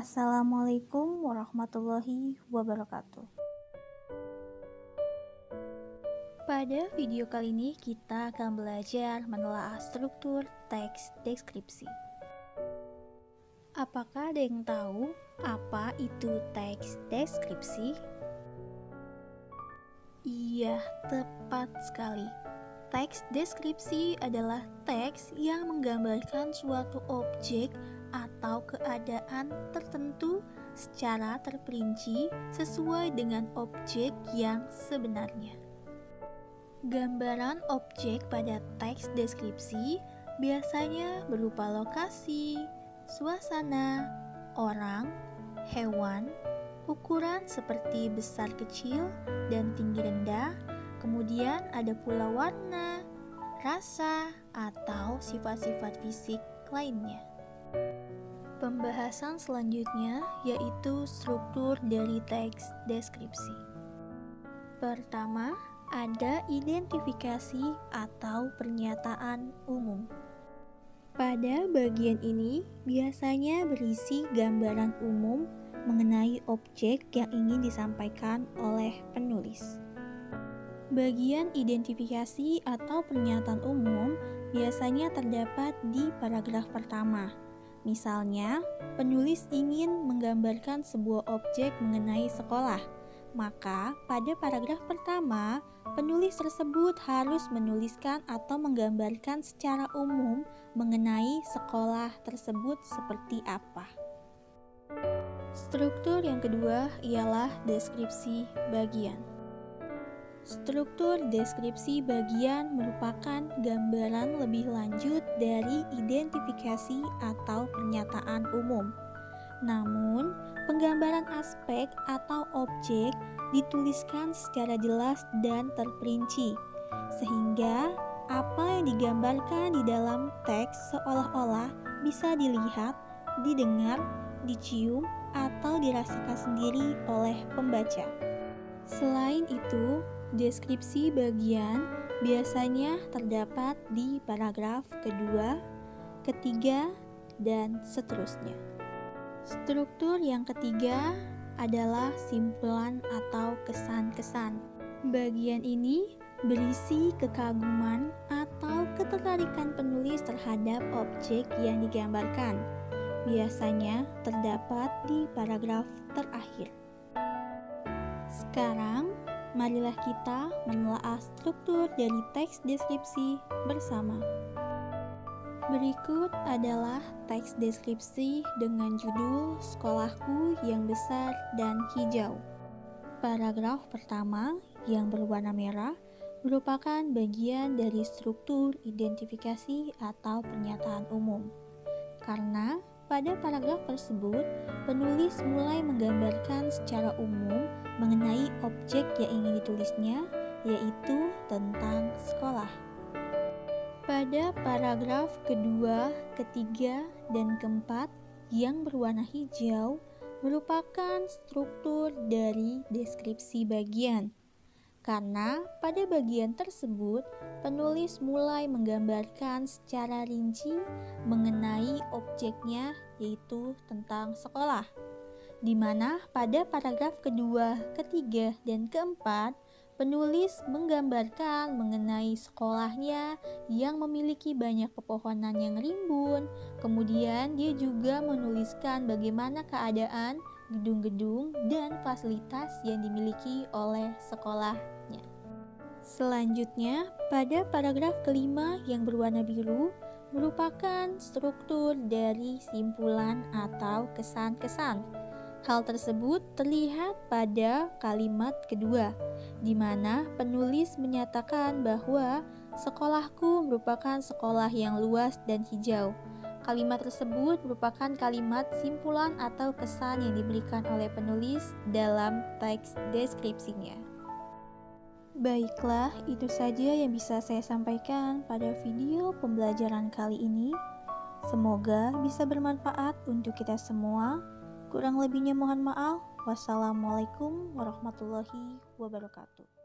Assalamualaikum warahmatullahi wabarakatuh. Pada video kali ini kita akan belajar menelaah struktur teks deskripsi. Apakah ada yang tahu apa itu teks deskripsi? Iya, tepat sekali. Teks deskripsi adalah teks yang menggambarkan suatu objek atau keadaan tertentu secara terperinci sesuai dengan objek yang sebenarnya. Gambaran objek pada teks deskripsi biasanya berupa lokasi, suasana, orang, hewan, ukuran seperti besar kecil dan tinggi rendah, kemudian ada pula warna, rasa, atau sifat-sifat fisik lainnya. Pembahasan selanjutnya yaitu struktur dari teks deskripsi. Pertama, ada identifikasi atau pernyataan umum. Pada bagian ini biasanya berisi gambaran umum mengenai objek yang ingin disampaikan oleh penulis. Bagian identifikasi atau pernyataan umum biasanya terdapat di paragraf pertama. Misalnya, penulis ingin menggambarkan sebuah objek mengenai sekolah, maka pada paragraf pertama, penulis tersebut harus menuliskan atau menggambarkan secara umum mengenai sekolah tersebut seperti apa. Struktur yang kedua ialah deskripsi bagian. Struktur deskripsi bagian merupakan gambaran lebih lanjut dari identifikasi atau pernyataan umum. Namun, penggambaran aspek atau objek dituliskan secara jelas dan terperinci, sehingga apa yang digambarkan di dalam teks seolah-olah bisa dilihat, didengar, dicium, atau dirasakan sendiri oleh pembaca. Selain itu, deskripsi bagian biasanya terdapat di paragraf kedua, ketiga, dan seterusnya. Struktur yang ketiga adalah simpulan atau kesan-kesan. Bagian ini berisi kekaguman atau ketertarikan penulis terhadap objek yang digambarkan. Biasanya terdapat di paragraf terakhir. Sekarang, marilah kita menelaah struktur dari teks deskripsi bersama. Berikut adalah teks deskripsi dengan judul Sekolahku yang Besar dan Hijau. Paragraf pertama yang berwarna merah merupakan bagian dari struktur identifikasi atau pernyataan umum. Karena pada paragraf tersebut, penulis mulai menggambarkan secara umum mengenai objek yang ingin ditulisnya, yaitu tentang sekolah. Pada paragraf kedua, ketiga, dan keempat yang berwarna hijau merupakan struktur dari deskripsi bagian. Karena pada bagian tersebut, penulis mulai menggambarkan secara rinci mengenai objeknya, yaitu tentang sekolah. Di mana pada paragraf kedua, ketiga, dan keempat, penulis menggambarkan mengenai sekolahnya yang memiliki banyak pepohonan yang rimbun. Kemudian dia juga menuliskan bagaimana keadaan gedung-gedung dan fasilitas yang dimiliki oleh sekolahnya. Selanjutnya, pada paragraf kelima yang berwarna biru merupakan struktur dari simpulan atau kesan-kesan. Hal tersebut terlihat pada kalimat kedua, di mana penulis menyatakan bahwa sekolahku merupakan sekolah yang luas dan hijau. Kalimat tersebut merupakan kalimat simpulan atau kesan yang diberikan oleh penulis dalam teks deskripsinya. Baiklah, itu saja yang bisa saya sampaikan pada video pembelajaran kali ini. Semoga bisa bermanfaat untuk kita semua. Kurang lebihnya mohon maaf. Wassalamualaikum warahmatullahi wabarakatuh.